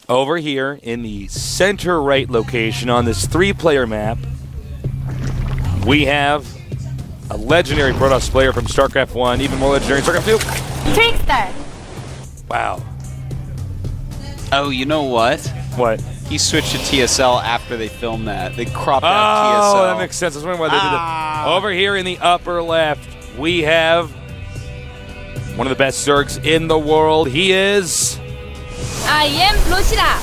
Over here in the center right location on this 3-player map, we have a legendary Protoss player from StarCraft 1, even more legendary in StarCraft 2. TricKsteR. Wow. Oh, you know what? What? He switched to TSL after they filmed that. They cropped out Oh, TSL. that makes sense. I was wondering why they did that. Over here in the upper left, we have one of the best Zergs in the world. He is... I am LosirA.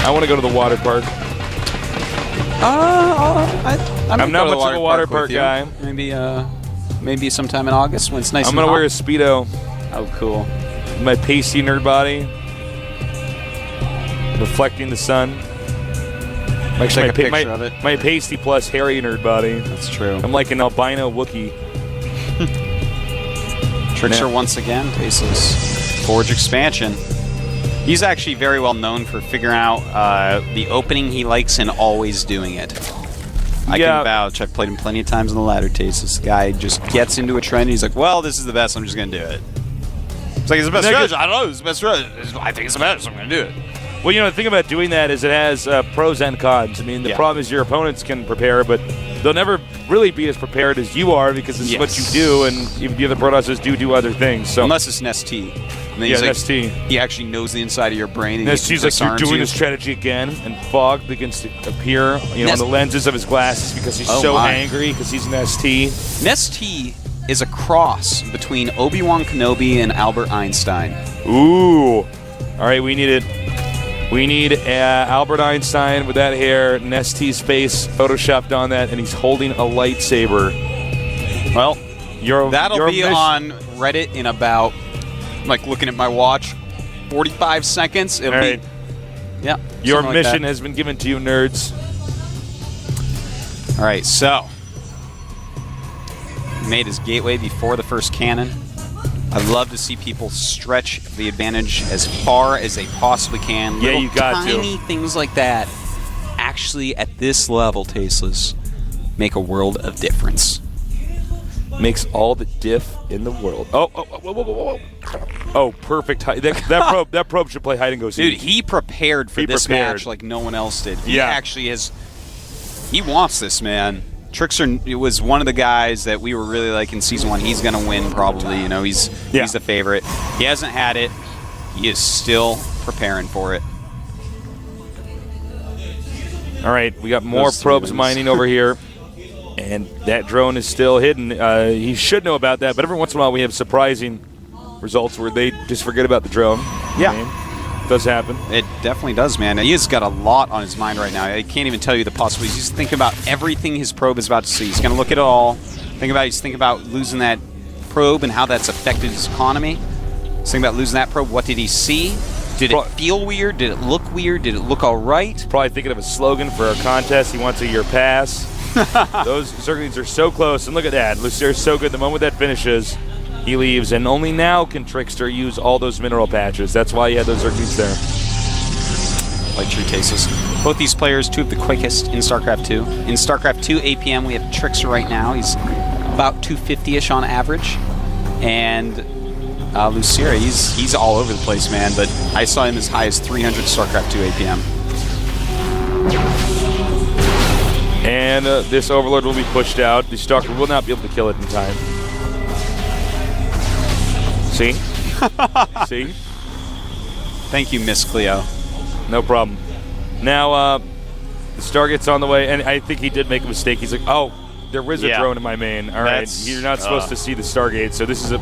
I want to go to the water park. I'm not much of a water park guy. Maybe sometime in August when it's nice. I'm gonna wear a Speedo. Oh, cool. My pasty nerd body, reflecting the sun. Actually, Take a picture of it. My pasty plus hairy nerd body. That's true. I'm like an albino Wookiee. TricKsteR once again faces Forge expansion. He's actually very well known for figuring out the opening he likes and always doing it. I can vouch. I've played him plenty of times in the ladder taste. This guy just gets into a trend and he's like, well, this is the best, I'm just going to do it. It's like, it's the best strategy. I don't know, it's the best strategy. I think it's the best, so I'm going to do it. Well, you know, the thing about doing that is it has pros and cons. I mean, the problem is your opponents can prepare, but they'll never really be as prepared as you are because this is what you do, and even the other Protosses do other things. So unless it's NestT. NestT. He actually knows the inside of your brain. NestT's like, you're doing this strategy again, and fog begins to appear on the lenses of his glasses because he's so angry because he's NestT. NestT is a cross between Obi-Wan Kenobi and Albert Einstein. Ooh. All right, we need it. We need Albert Einstein with that hair, NestT's face photoshopped on that, and he's holding a lightsaber. Well, that'll be on Reddit in about, like looking at my watch, 45 seconds. It'll be, Your mission has been given to you, nerds. All right, so he made his gateway before the first cannon. I'd love to see people stretch the advantage as far as they possibly can. Yeah, you got to. Tiny things like that, actually, at this level, Tasteless, make a world of difference. Makes all the diff in the world. Oh, perfect. That probe should play hide and go seek. Dude, he prepared for this match like no one else did. He actually has. He wants this, man. TricKsteR was one of the guys that we were really like in Season 1. He's going to win, probably. You know, he's the favorite. He hasn't had it. He is still preparing for it. All right, we got more probes mining over here. And that drone is still hidden. He should know about that, but every once in a while we have surprising results where they just forget about the drone. Yeah. It does happen. It definitely does, man. He has got a lot on his mind right now. I can't even tell you the possibilities. He's thinking about everything his probe is about to see. He's going to look at it all. He's thinking about losing that probe and how that's affected his economy. He's thinking about losing that probe. What did he see? Did it feel weird? Did it look weird? Did it look all right? Probably thinking of a slogan for a contest. He wants a year pass. Those Zerglings are so close. And look at that. LosirA's so good. The moment that finishes, he leaves. And only now can TricKsteR use all those mineral patches. That's why he had those Zerglings there. Like true Tasteless. Both these players, two of the quickest in StarCraft 2. In StarCraft 2 APM, we have TricKsteR right now. He's about 250-ish on average. And LosirA, he's all over the place, man. But I saw him as high as 300 StarCraft 2 APM. And this Overlord will be pushed out. The Stalker will not be able to kill it in time. See? See? Thank you, Miss Cleo. No problem. Now, the Stargate's on the way, and I think he did make a mistake. He's like, oh, there is a drone in my main. All right, you're not supposed to see the Stargate, so this is a...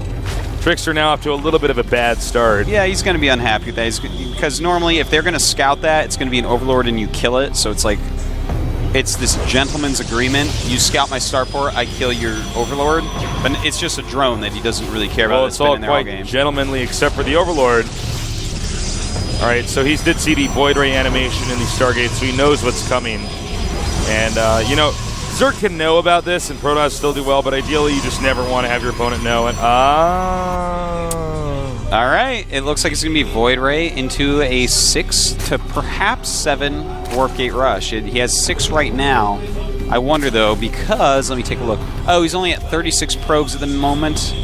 TricKsteR now up to a little bit of a bad start. Yeah, he's going to be unhappy with that. Because normally, if they're going to scout that, it's going to be an Overlord and you kill it, so it's like... It's this gentleman's agreement. You scout my starport, I kill your Overlord. But it's just a drone that he doesn't really care about. Well, it's all quite gentlemanly except for the Overlord. All right, so he did see the Void Ray animation in the Stargate, so he knows what's coming. And, you know, Zerg can know about this, and Protoss still do well, but ideally you just never want to have your opponent know. And, all right, it looks like it's going to be Void Ray into a 6 to perhaps 7 Warp Gate Rush. He has 6 right now. I wonder, though, because, let me take a look. Oh, he's only at 36 probes at the moment.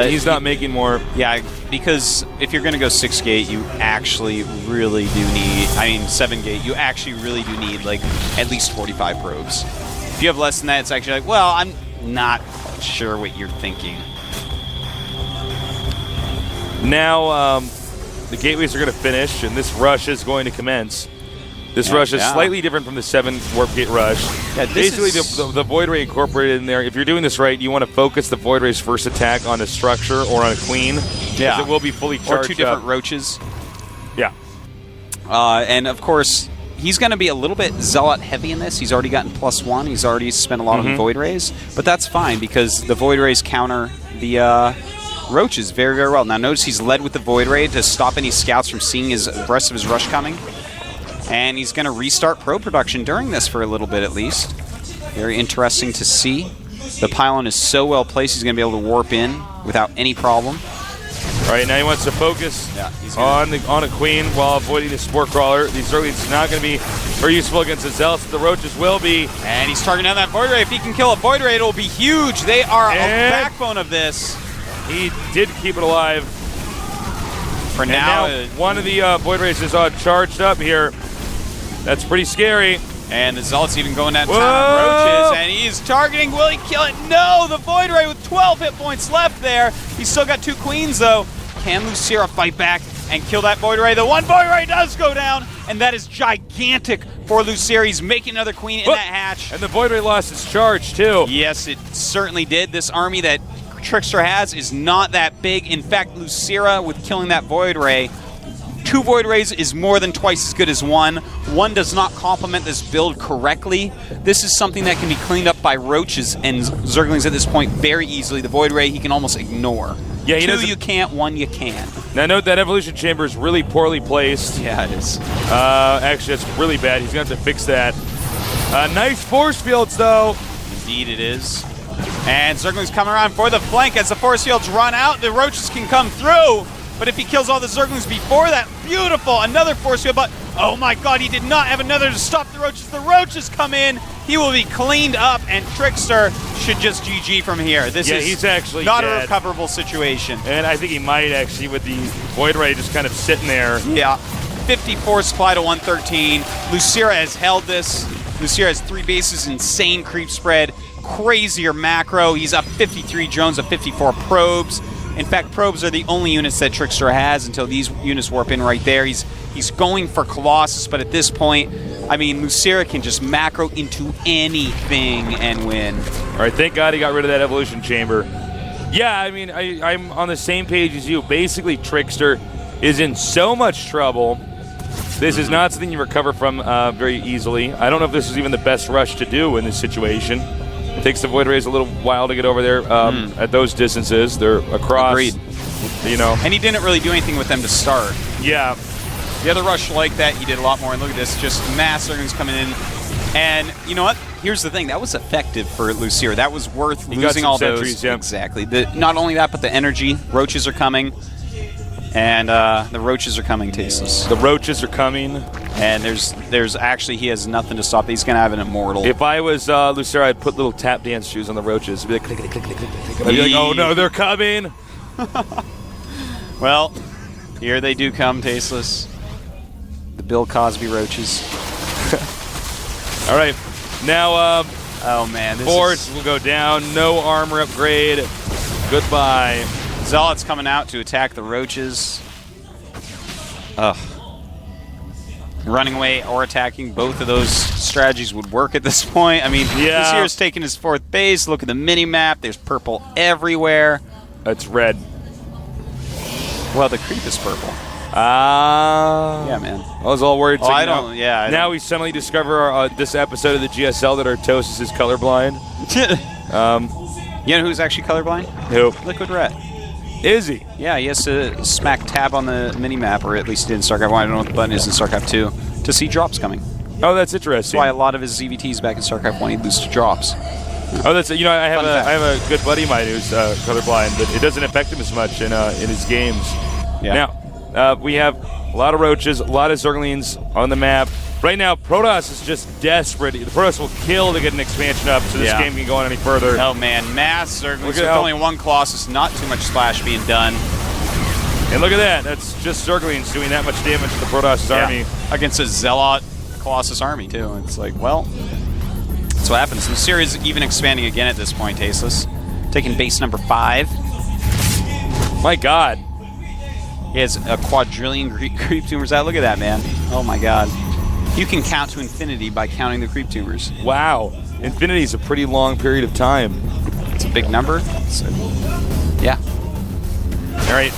He's not making more. Yeah, because if you're going to go 6-gate, you actually really do need... I mean, 7-gate, you actually really do need, like, at least 45 probes. If you have less than that, it's actually like, well, I'm not sure what you're thinking. Now, the gateways are going to finish, and this rush is going to commence. This rush is slightly different from the 7 Warp Gate rush. Yeah, basically, the Void Ray incorporated in there, if you're doing this right, you want to focus the Void Ray's first attack on a structure or on a queen. Yeah. It will be fully charged or 2 different roaches. Yeah. And, of course, he's going to be a little bit Zealot heavy in this. He's already gotten +1. He's already spent a lot on Void Rays. But that's fine, because the Void Rays counter the roaches very, very well. Now, notice he's led with the Void Ray to stop any scouts from seeing the rest of his rush coming. And he's going to restart probe production during this for a little bit at least. Very interesting to see. The pylon is so well placed, he's going to be able to warp in without any problem. All right, now he wants to focus on a queen while avoiding the Spore Crawler. These Zerglings are not going to be very useful against the Zealots. The Roaches will be. And he's targeting down that Void Ray. If he can kill a Void Ray, it'll be huge. They are a backbone of this. He did keep it alive. For now, one of the Void Rays is charged up here. That's pretty scary. And the Zealot's even going down roaches, and he's targeting. Will he kill it? No! The Void Ray with 12 hit points left there. He's still got 2 queens, though. Can LosirA fight back and kill that Void Ray? The one Void Ray does go down, and that is gigantic for LosirA. He's making another queen in that hatch. And the Void Ray lost its charge, too. Yes, it certainly did. This army that TricKsteR has is not that big. In fact, LosirA, with killing that Void Ray, 2 Void Rays is more than twice as good as 1. 1 does not complement this build correctly. This is something that can be cleaned up by roaches and Zerglings at this point very easily. The Void Ray he can almost ignore. Yeah, 2 you can't, 1 you can. Now note that Evolution Chamber is really poorly placed. Yeah, it is. Actually, that's really bad. He's going to have to fix that. Nice force fields, though. Indeed it is. And Zerglings coming around for the flank as the force fields run out. The roaches can come through. But if he kills all the Zerglings before that, beautiful, another force field, but oh my god, he did not have another to stop the roaches. The roaches come in, he will be cleaned up, and TricKsteR should just GG from here. This is he's actually not dead. A recoverable situation. And I think he might actually with the Void Ray just kind of sitting there. Yeah, 54 supply to 113. LosirA has held this. LosirA has 3 bases, insane creep spread, crazier macro. He's up 53 drones, up 54 probes. In fact, probes are the only units that TricKsteR has until these units warp in right there. He's going for Colossus, but at this point, I mean, LosirA can just macro into anything and win. All right, thank God he got rid of that Evolution Chamber. Yeah, I mean, I'm on the same page as you. Basically, TricKsteR is in so much trouble. This is not something you recover from very easily. I don't know if this is even the best rush to do in this situation. It takes the Void Rays a little while to get over there at those distances. They're across. Agreed. You know. And he didn't really do anything with them to start. Yeah. The other rush like that, he did a lot more. And look at this, just mass Zerglings coming in. And you know what? Here's the thing. That was effective for LosirA. That was worth losing all sentries, those. Yeah. Exactly. Not only that, but the energy. Roaches are coming. And the roaches are coming, Tasteless. The roaches are coming. And there's actually, he has nothing to stop. He's going to have an immortal. If I was LosirA, I'd put little tap dance shoes on the roaches. It'd be like, click, click, click, click, click, click. I'd be like, oh no, they're coming. Well, here they do come, Tasteless. The Bill Cosby roaches. All right. Now, oh man, forts will go down. No armor upgrade. Goodbye. Zealot's coming out to attack the roaches. Ugh. Running away or attacking, both of those strategies would work at this point. I mean, this here's taking his 4th base. Look at the mini-map. There's purple everywhere. It's red. Well, the creep is purple. Yeah, man. I was all worried. Oh, I don't. Yeah. Now we suddenly discover this episode of the GSL that Artosis is colorblind. You know who's actually colorblind? Who? Liquid Ret. Is he? Yeah, he has to smack tab on the mini-map, or at least he did in StarCraft 1. I don't know what the button is in StarCraft 2, to see drops coming. Oh, that's interesting. That's why a lot of his ZVTs back in StarCraft 1, he'd lose to drops. Oh, that's I have a good buddy of mine who's colorblind, but it doesn't affect him as much in his games. Yeah. Now we have a lot of roaches, a lot of Zerglings on the map. Right now, Protoss is just desperate. The Protoss will kill to get an expansion up so this game can go on any further. Oh, man. Mass Zerglings with only one Colossus. Not too much splash being done. And look at that. That's just Zerglings doing that much damage to the Protoss army. Against a Zealot Colossus army, too. It's like, well, that's what happens. The series is even expanding again at this point, Tasteless. Taking base number 5. My God. He has a quadrillion creep tumors out. Look at that, man. Oh, my God. You can count to infinity by counting the creep tumors. Wow. Infinity is a pretty long period of time. It's a big number. Yeah. All right.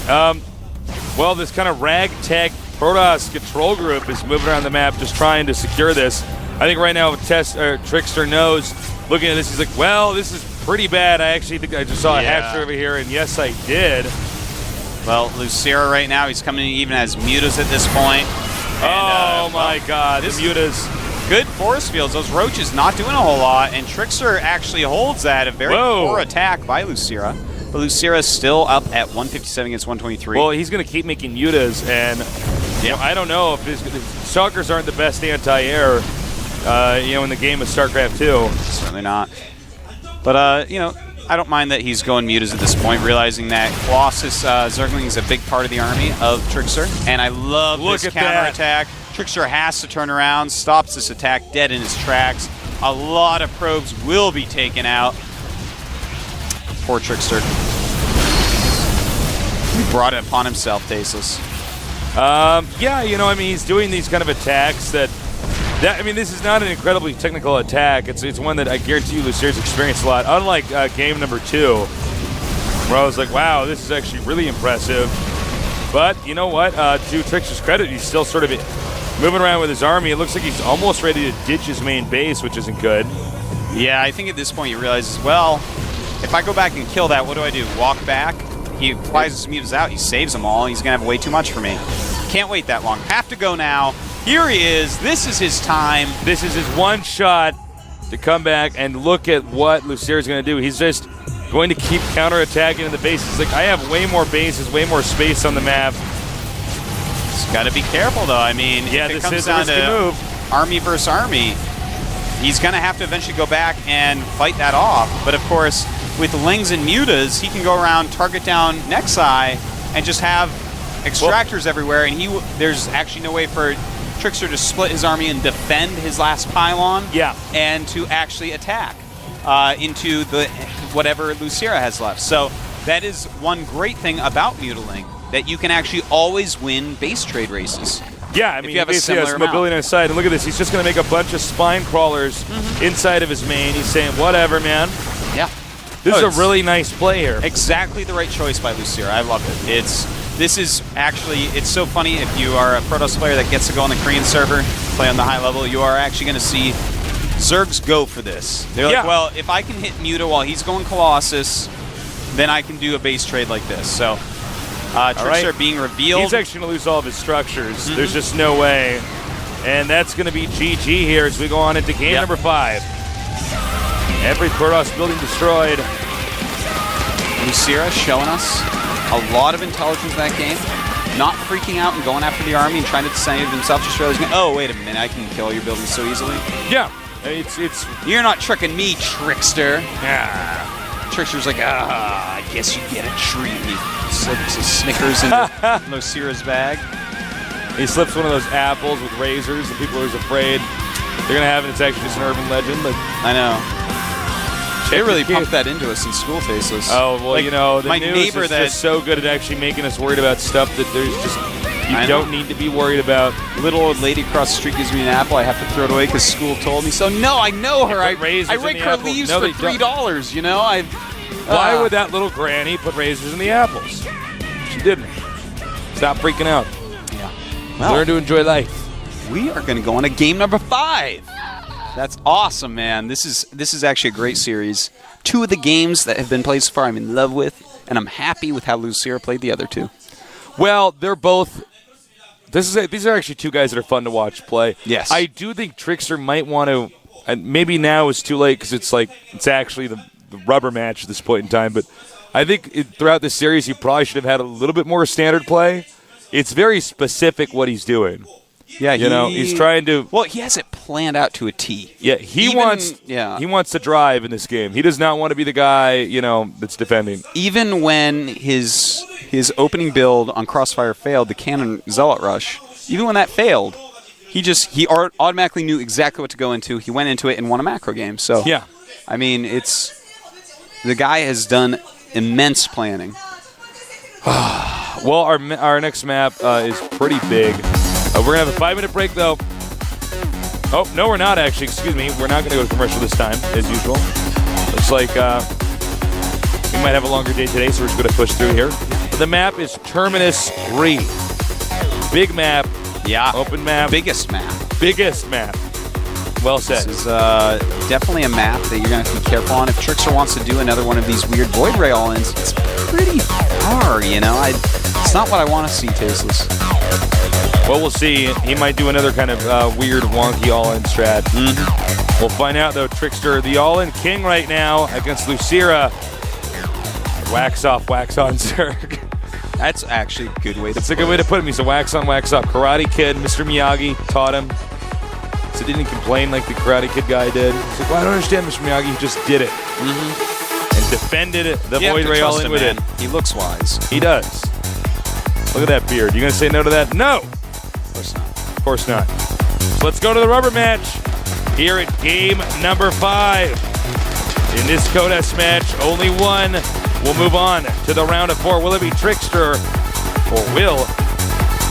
Well, this kind of ragtag Protoss control group is moving around the map just trying to secure this. I think right now TricKsteR knows, looking at this, he's like, well, this is pretty bad. I actually think I just saw a hatchery over here, and yes, I did. Well, LosirA right now, he's coming in even as mutas at this point. And, my God, this mutas. Good force fields. Those roaches not doing a whole lot, and TricKsteR actually holds that. A very poor attack by LosirA. But LosirA is still up at 157 against 123. Well, he's going to keep making mutas, and you know, I don't know if his Stalkers aren't the best anti-air, in the game of StarCraft 2. Certainly not. But, I don't mind that he's going mutas at this point, realizing that Colossus Zergling is a big part of the army of TricKsteR. And I love this counterattack. TricKsteR has to turn around, stops this attack dead in his tracks. A lot of probes will be taken out. Poor TricKsteR. He brought it upon himself, Tasteless. He's doing these kind of attacks that this is not an incredibly technical attack. It's one that I guarantee you LosirA's experienced a lot. Unlike game number 2, where I was like, wow, this is actually really impressive. But you know what? To TricKsteR's credit, he's still sort of moving around with his army. It looks like he's almost ready to ditch his main base, which isn't good. Yeah, I think at this point he realizes, well, if I go back and kill that, what do? Walk back? He flies his mutas out, he saves them all, he's going to have way too much for me. Can't wait that long. Have to go now. Here he is. This is his time. This is his one shot to come back, and look at what LosirA's going to do. He's just going to keep counterattacking in the base. He's like, I have way more bases, way more space on the map. He's got to be careful, though. I mean, if it comes down to army versus army, he's going to have to eventually go back and fight that off. But, of course, with Lings and mutas, he can go around, target down Nexi, and just have extractors everywhere, and there's actually no way for TricKsteR to split his army and defend his last pylon, and to actually attack into the whatever LosirA has left. So that is one great thing about Mutaling, that you can actually always win base trade races. Yeah, I mean, you have mobility on his side. And look at this. He's just going to make a bunch of spine crawlers inside of his main. He's saying, whatever, man. Yeah. This is a really nice play here. Exactly the right choice by LosirA. I love it. This is actually, it's so funny if you are a Protoss player that gets to go on the Korean server, play on the high level, you are actually going to see Zergs go for this. They're like, well, if I can hit Muta while he's going Colossus, then I can do a base trade like this. So, TricKsteR being revealed. He's actually going to lose all of his structures. There's just no way. And that's going to be GG here as we go on into game number 5. Every Protoss building destroyed. LosirA showing us a lot of intelligence in that game. Not freaking out and going after the army and trying to save himself. Just realizing, oh, wait a minute, I can kill your buildings so easily. Yeah. You're not tricking me, TricKsteR. Yeah. TricKsteR's like, I guess you get a treat. He slips his Snickers into LosirA's bag. He slips one of those apples with razors, and people are always afraid they're going to have it. It's actually just an urban legend. But I know. They really pumped that into us in school, Faceless. Oh, well, the my news neighbor is just so good at actually making us worried about stuff that there's just, you don't need to be worried about. Little old lady across the street gives me an apple. I have to throw it away because school told me so. No, I know her. I rake her leaves for $3, you know? Why would that little granny put razors in the apples? She didn't. Stop freaking out. Yeah. Well, learn to enjoy life. We are going to go on to game number 5. That's awesome, man. This is actually a great series. 2 of the games that have been played so far I'm in love with, and I'm happy with how LosirA played the other 2. Well, they're both... These are actually 2 guys that are fun to watch play. Yes. I do think TricKsteR might want to... And maybe now is too late because it's actually the rubber match at this point in time, but I think throughout this series he probably should have had a little bit more standard play. It's very specific what he's doing. Yeah, he's trying to. Well, he has it planned out to a T. Yeah, he wants to drive in this game. He does not want to be the guy, that's defending. Even when his opening build on Crossfire failed, the Cannon Zealot Rush, even when that failed, he automatically knew exactly what to go into. He went into it and won a macro game. So yeah, I mean, the guy has done immense planning. Well, our next map is pretty big. We're going to have a 5-minute break, though. Oh, no, we're not, actually. Excuse me. We're not going to go to commercial this time, as usual. Looks like we might have a longer day today, so we're just going to push through here. The map is Terminus 3. Big map. Yeah. Open map. Biggest map. Biggest map. Well said. This is definitely a map that you're going to have to be careful on. If TricKsteR wants to do another one of these weird Void Ray all-ins, it's pretty far, It's not what I want to see, Tasteless. Well, we'll see. He might do another kind of weird, wonky all-in strat. Mm-hmm. We'll find out, though. TricKsteR, the all-in king right now against LosirA. Wax off, wax on, Zerg. That's actually a good way to put it. It's a good way to put him. He's a wax on, wax off. Karate Kid, Mr. Miyagi taught him. So didn't he complain like the Karate Kid guy did? He's like, well, I don't understand, Mr. Miyagi. He just did it. Mm-hmm. And defended the Void Ray all-in with it. He looks wise. He does. Look at that beard. You going to say no to that? No! Of course not. Of course not. So let's go to the rubber match here at game number 5. In this Codas match, only one will move on to the round of 4. Will it be TricKsteR or will